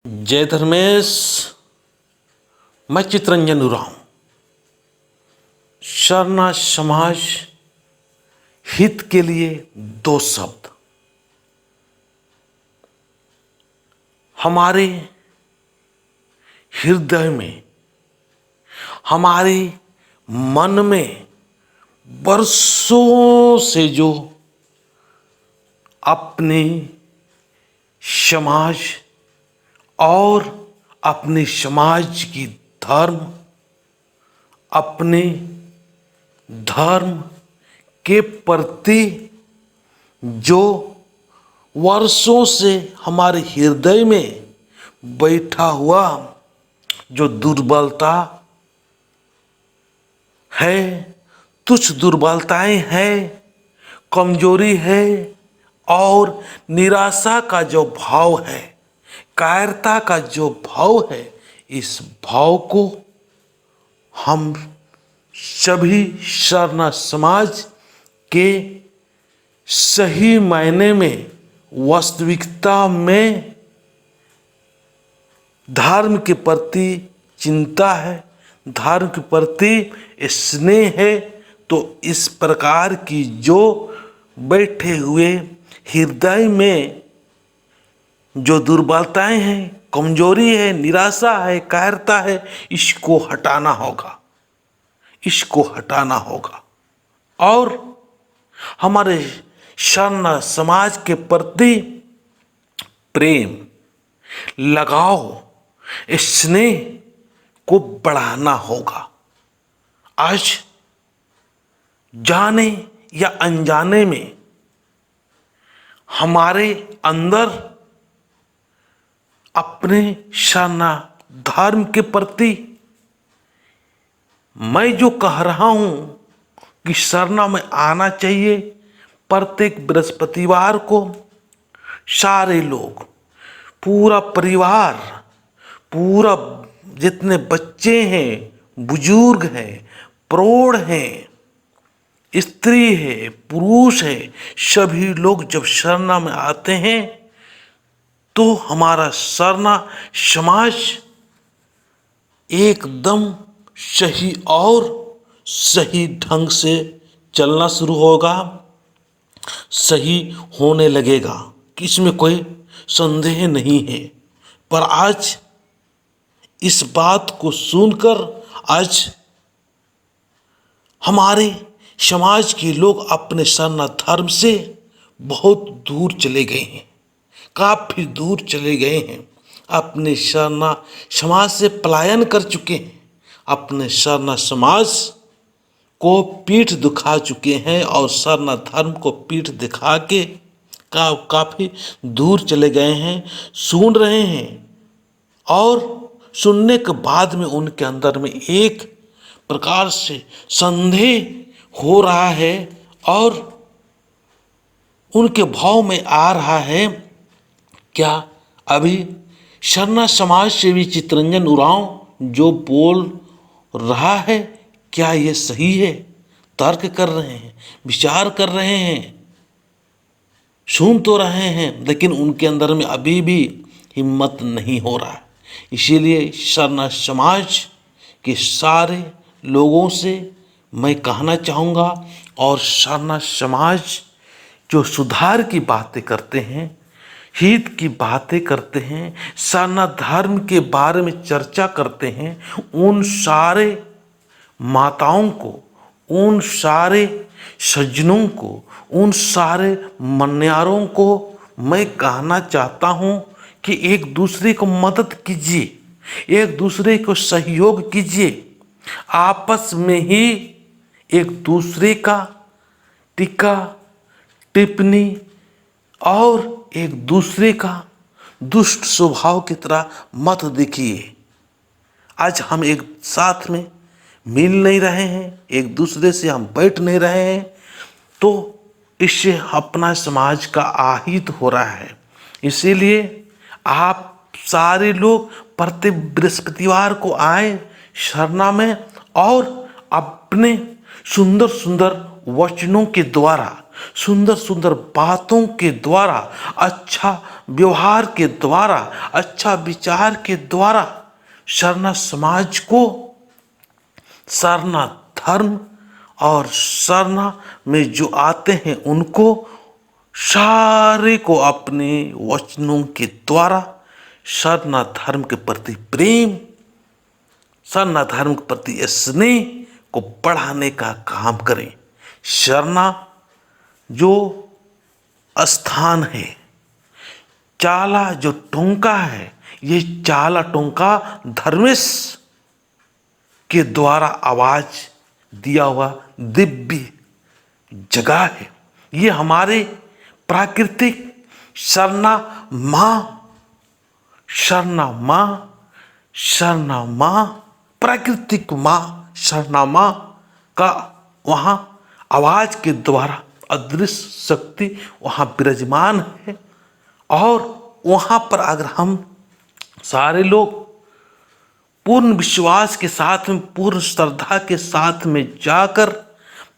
जय धर्मेश। मैं चितरंजन उरांव। शरणा समाज हित के लिए दो शब्द। हमारे हृदय में, हमारे मन में वर्षों से जो अपने समाज और अपने समाज की धर्म, अपने धर्म के प्रति जो वर्षों से हमारे हृदय में बैठा हुआ जो दुर्बलता है, तुच्छ दुर्बलताएं हैं, कमजोरी है और निराशा का जो भाव है, कायरता का जो भाव है, इस भाव को हम सभी शरणा समाज के सही मायने में, वास्तविकता में धर्म के प्रति चिंता है, धर्म के प्रति स्नेह है। तो इस प्रकार की जो बैठे हुए हृदय में जो दुर्बलताएं हैं, कमजोरी है, निराशा है, कायरता है, इसको हटाना होगा, इसको हटाना होगा। और हमारे शरणा समाज के प्रति प्रेम, लगाव, स्नेह को बढ़ाना होगा। आज जाने या अनजाने में हमारे अंदर अपने शरणा धर्म के प्रति मैं जो कह रहा हूं कि शरणा में आना चाहिए, प्रत्येक बृहस्पतिवार को सारे लोग, पूरा परिवार, पूरा जितने बच्चे हैं, बुजुर्ग हैं, प्रौढ़ हैं, स्त्री है, पुरुष है, सभी लोग जब शरणा में आते हैं तो हमारा शरणा समाज एकदम सही और सही ढंग से चलना शुरू होगा, सही होने लगेगा, कि इसमें कोई संदेह नहीं है। पर आज इस बात को सुनकर आज हमारे समाज के लोग अपने शरणा धर्म से बहुत दूर चले गए हैं, काफ़ी दूर चले गए हैं, अपने शरणा समाज से पलायन कर चुके हैं, अपने शरणा समाज को पीठ दिखा चुके हैं और शरणा धर्म को पीठ दिखा के काफ़ी दूर चले गए हैं, सुन रहे हैं। और सुनने के बाद में उनके अंदर में एक प्रकार से संदेह हो रहा है और उनके भाव में आ रहा है, क्या अभी शरणा समाज से भी चितरंजन उरांव जो बोल रहा है, क्या ये सही है? तर्क कर रहे हैं, विचार कर रहे हैं, सुन तो रहे हैं, लेकिन उनके अंदर में अभी भी हिम्मत नहीं हो रहा है। इसीलिए शरणा समाज के सारे लोगों से मैं कहना चाहूँगा, और शरणा समाज जो सुधार की बातें करते हैं, हित की बातें करते हैं, शरणा धर्म के बारे में चर्चा करते हैं, उन सारे माताओं को, उन सारे सज्जनों को, उन सारे मन्यारों को मैं कहना चाहता हूँ कि एक दूसरे को मदद कीजिए, एक दूसरे को सहयोग कीजिए, आपस में ही एक दूसरे का टीका टिप्पणी और एक दूसरे का दुष्ट स्वभाव की तरह मत दिखिए। आज हम एक साथ में मिल नहीं रहे हैं, एक दूसरे से हम बैठ नहीं रहे हैं, तो इससे अपना समाज का आहित हो रहा है। इसीलिए आप सारे लोग प्रत्येक बृहस्पतिवार को आए शरणा में और अपने सुंदर सुंदर वचनों के द्वारा, सुंदर सुंदर बातों के द्वारा, अच्छा व्यवहार के द्वारा, अच्छा विचार के द्वारा सरना समाज को, सरना धर्म और सरना में जो आते हैं उनको सारे को अपने वचनों के द्वारा सरना धर्म के प्रति प्रेम, सरना धर्म के प्रति स्नेह को बढ़ाने का काम करें। सरना जो स्थान है, चाला जो टोंका है, ये चाला टोंका धर्मेश के द्वारा आवाज दिया हुआ दिव्य जगह है। ये हमारे प्राकृतिक सरना माँ प्राकृतिक माँ सरना माँ का वहाँ आवाज के द्वारा अदृश्य शक्ति वहाँ विराजमान है। और वहाँ पर अगर हम सारे लोग पूर्ण विश्वास के साथ में, पूर्ण श्रद्धा के साथ में जाकर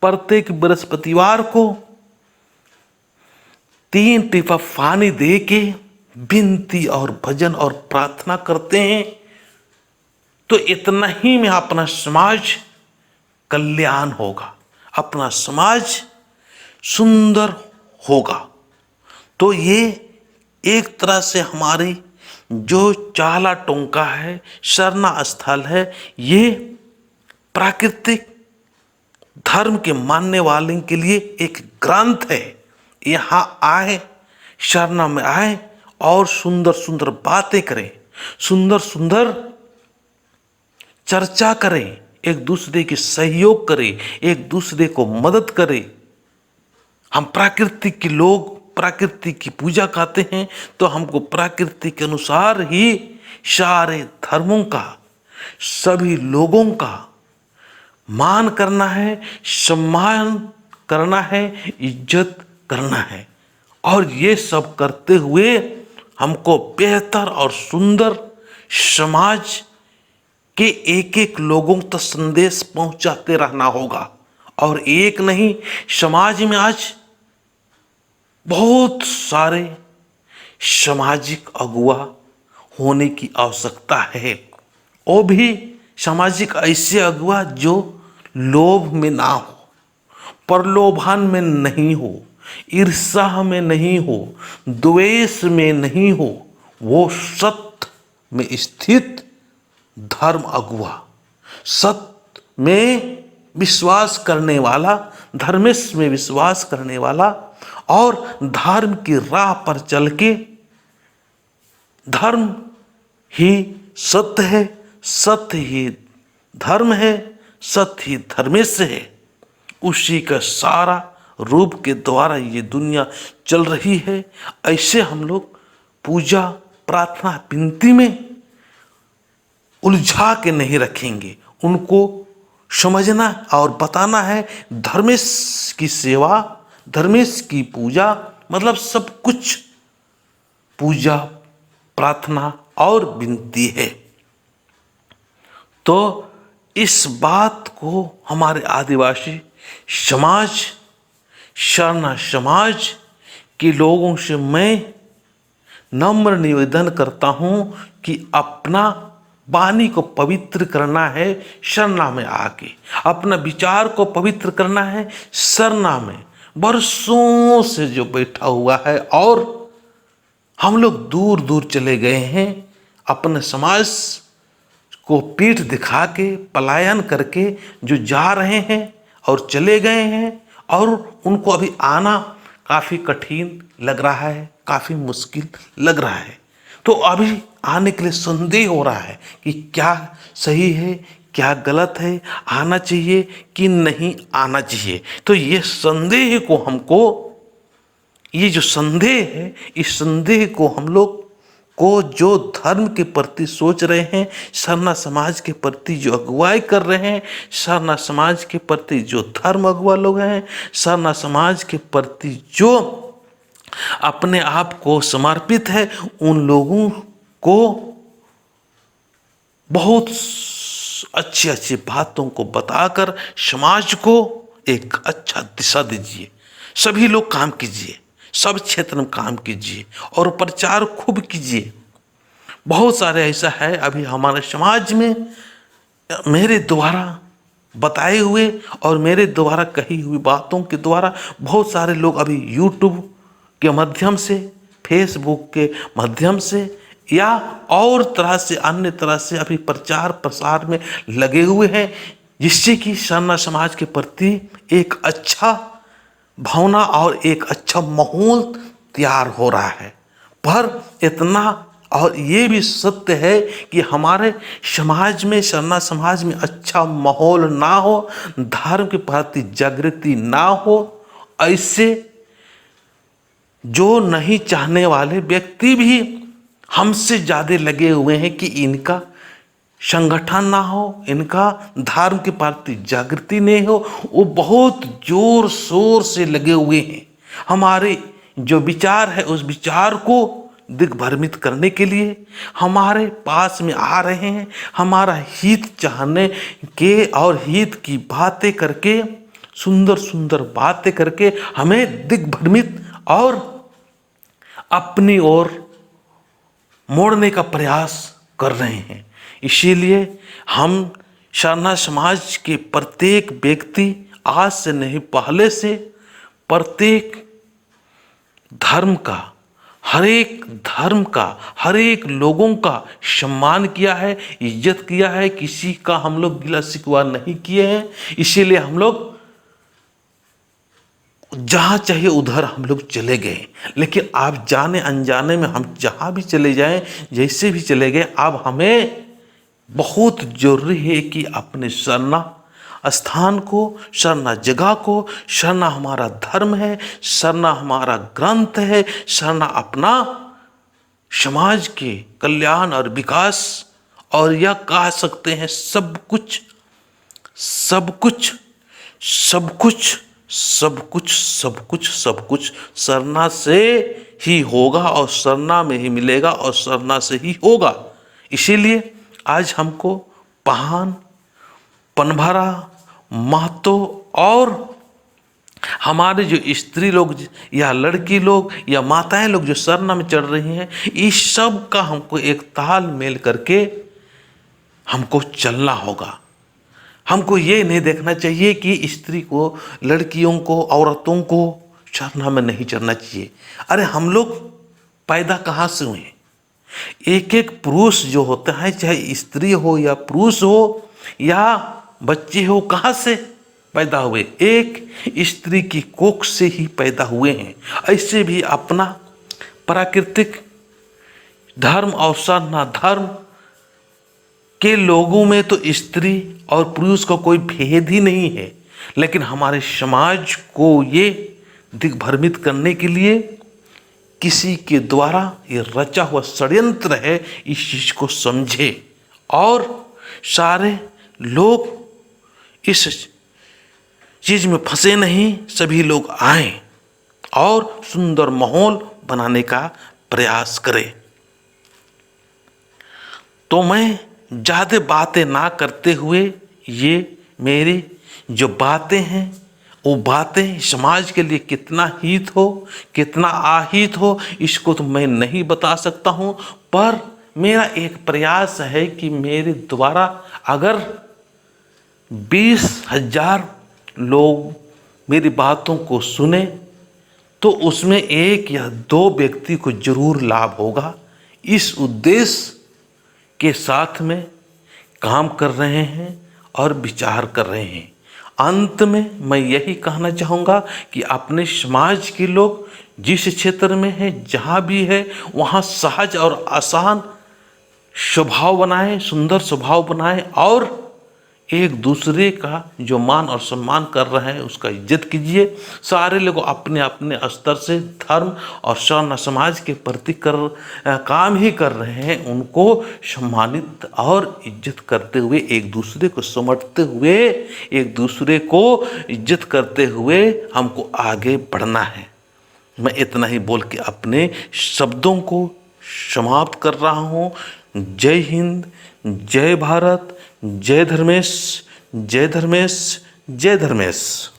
प्रत्येक बृहस्पतिवार को 3 टीपा पानी दे के विनती और भजन और प्रार्थना करते हैं, तो इतना ही में अपना समाज कल्याण होगा, अपना समाज सुंदर होगा। तो ये एक तरह से हमारी जो चाला टोंका है, सरना स्थल है, ये प्राकृतिक धर्म के मानने वाले के लिए एक ग्रंथ है। यहाँ आए, सरना में आए और सुंदर सुंदर बातें करें, सुंदर सुंदर चर्चा करें, एक दूसरे के सहयोग करें, एक दूसरे को मदद करें। हम प्रकृति के लोग प्रकृति की पूजा करते हैं, तो हमको प्रकृति के अनुसार ही सारे धर्मों का, सभी लोगों का मान करना है, सम्मान करना है, इज्जत करना है। और ये सब करते हुए हमको बेहतर और सुंदर समाज के एक एक लोगों तक संदेश पहुंचाते रहना होगा। और एक नहीं, समाज में आज बहुत सारे सामाजिक अगुवा होने की आवश्यकता है। वो भी सामाजिक ऐसे अगुवा जो लोभ में ना हो, प्रलोभन में नहीं हो, ईर्ष्या में नहीं हो, द्वेष में नहीं हो, वो सत्य में स्थित धर्म अगुवा, सत्य में विश्वास करने वाला, धर्मेश में विश्वास करने वाला और धर्म की राह पर चल के धर्म ही सत्य है, सत्य ही धर्म है, सत्य ही धर्मेश है, उसी का सारा रूप के द्वारा ये दुनिया चल रही है। ऐसे हम लोग पूजा प्रार्थना विनती में उलझा के नहीं रखेंगे, उनको समझना और बताना है धर्मेश की सेवा, धर्मेश की पूजा मतलब सब कुछ पूजा प्रार्थना और विनती है। तो इस बात को हमारे आदिवासी समाज, सरना समाज के लोगों से मैं नम्र निवेदन करता हूँ कि अपना वाणी को पवित्र करना है सरना में आके, अपना विचार को पवित्र करना है सरना में। बरसों से जो बैठा हुआ है और हम लोग दूर दूर चले गए हैं, अपने समाज को पीठ दिखा के पलायन करके जो जा रहे हैं और चले गए हैं, और उनको अभी आना काफ़ी कठिन लग रहा है, काफ़ी मुश्किल लग रहा है। तो अभी आने के लिए संदेह हो रहा है कि क्या सही है, क्या गलत है, आना चाहिए कि नहीं आना चाहिए। तो ये संदेह को हमको, ये जो संदेह है, इस संदेह को हम लोग को जो धर्म के प्रति सोच रहे हैं, सरना समाज के प्रति जो अगुवाई कर रहे हैं, सरना समाज के प्रति जो धर्म अगुवा लोग हैं, सरना समाज के प्रति जो अपने आप को समर्पित है, उन लोगों को बहुत अच्छी अच्छी बातों को बताकर समाज को एक अच्छा दिशा दीजिए, सभी लोग काम कीजिए, सब क्षेत्र में काम कीजिए और प्रचार खूब कीजिए। बहुत सारे ऐसा है अभी हमारे समाज में, मेरे द्वारा बताए हुए और मेरे द्वारा कही हुई बातों के द्वारा बहुत सारे लोग अभी यूट्यूब के माध्यम से, फेसबुक के माध्यम से या और तरह से, अन्य तरह से अभी प्रचार प्रसार में लगे हुए हैं, जिससे कि सरना समाज के प्रति एक अच्छा भावना और एक अच्छा माहौल तैयार हो रहा है। पर इतना और ये भी सत्य है कि हमारे समाज में, सरना समाज में अच्छा माहौल ना हो, धर्म के प्रति जागृति ना हो, ऐसे जो नहीं चाहने वाले व्यक्ति भी हमसे ज़्यादा लगे हुए हैं कि इनका संगठन ना हो, इनका धर्म के प्रति जागृति नहीं हो, वो बहुत जोर शोर से लगे हुए हैं हमारे जो विचार है उस विचार को दिग्भ्रमित करने के लिए हमारे पास में आ रहे हैं, हमारा हित चाहने के और हित की बातें करके, सुंदर सुंदर बातें करके हमें दिग्भ्रमित और अपनी ओर मोड़ने का प्रयास कर रहे हैं। इसीलिए हम सरना समाज के प्रत्येक व्यक्ति आज से नहीं पहले से प्रत्येक धर्म का, हरेक धर्म का, हरेक लोगों का सम्मान किया है, इज्जत किया है, किसी का हम लोग गिला शिकवा नहीं किए हैं। इसीलिए हम लोग जहाँ चाहिए उधर हम लोग चले गए। लेकिन आप जाने अनजाने में हम जहाँ भी चले जाएं, जैसे भी चले गए, अब हमें बहुत जरूरी है कि अपने सरना स्थान को, सरना जगह को, सरना हमारा धर्म है, सरना हमारा ग्रंथ है, सरना अपना समाज के कल्याण और विकास और यह कह सकते हैं सब कुछ, सब कुछ, सब कुछ, सब कुछ, सब कुछ, सब कुछ सरना से ही होगा और सरना में ही मिलेगा और सरना से ही होगा। इसीलिए आज हमको पहान, पनभरा, महतो और हमारे जो स्त्री लोग या लड़की लोग या माताएं लोग जो सरना में चढ़ रही हैं, इस सब का हमको एक तालमेल करके हमको चलना होगा। हमको ये नहीं देखना चाहिए कि स्त्री को, लड़कियों को, औरतों को सरना में नहीं चढ़ना चाहिए। अरे हम लोग पैदा कहाँ से हुए? एक एक पुरुष जो होता है, चाहे स्त्री हो या पुरुष हो या बच्चे हो, कहाँ से पैदा हुए? एक स्त्री की कोख से ही पैदा हुए हैं। ऐसे भी अपना प्राकृतिक धर्म और सरना धर्म के लोगों में तो स्त्री और पुरुष का कोई भेद ही नहीं है। लेकिन हमारे समाज को ये दिग्भ्रमित करने के लिए किसी के द्वारा ये रचा हुआ षड्यंत्र है, इस चीज को समझे और सारे लोग इस चीज में फंसे नहीं, सभी लोग आए और सुंदर माहौल बनाने का प्रयास करें। तो मैं ज़्यादा बातें ना करते हुए, ये मेरी जो बातें हैं वो बातें समाज के लिए कितना हित हो, कितना आहित हो, इसको तो मैं नहीं बता सकता हूँ। पर मेरा एक प्रयास है कि मेरे द्वारा अगर 20,000 लोग मेरी बातों को सुने तो उसमें एक या दो व्यक्ति को जरूर लाभ होगा। इस उद्देश्य के साथ में काम कर रहे हैं और विचार कर रहे हैं। अंत में मैं यही कहना चाहूँगा कि अपने समाज के लोग जिस क्षेत्र में है, जहाँ भी है, वहाँ सहज और आसान स्वभाव बनाएं, सुंदर स्वभाव बनाएं और एक दूसरे का जो मान और सम्मान कर रहे हैं उसका इज्जत कीजिए। सारे लोग अपने अपने स्तर से धर्म और सरना समाज के प्रति काम ही कर रहे हैं, उनको सम्मानित और इज्जत करते हुए, एक दूसरे को समझते हुए, एक दूसरे को इज्जत करते हुए हमको आगे बढ़ना है। मैं इतना ही बोल के अपने शब्दों को समाप्त कर रहा हूँ। जय हिंद, जय भारत, जय धर्मेश, जय धर्मेश, जय धर्मेश।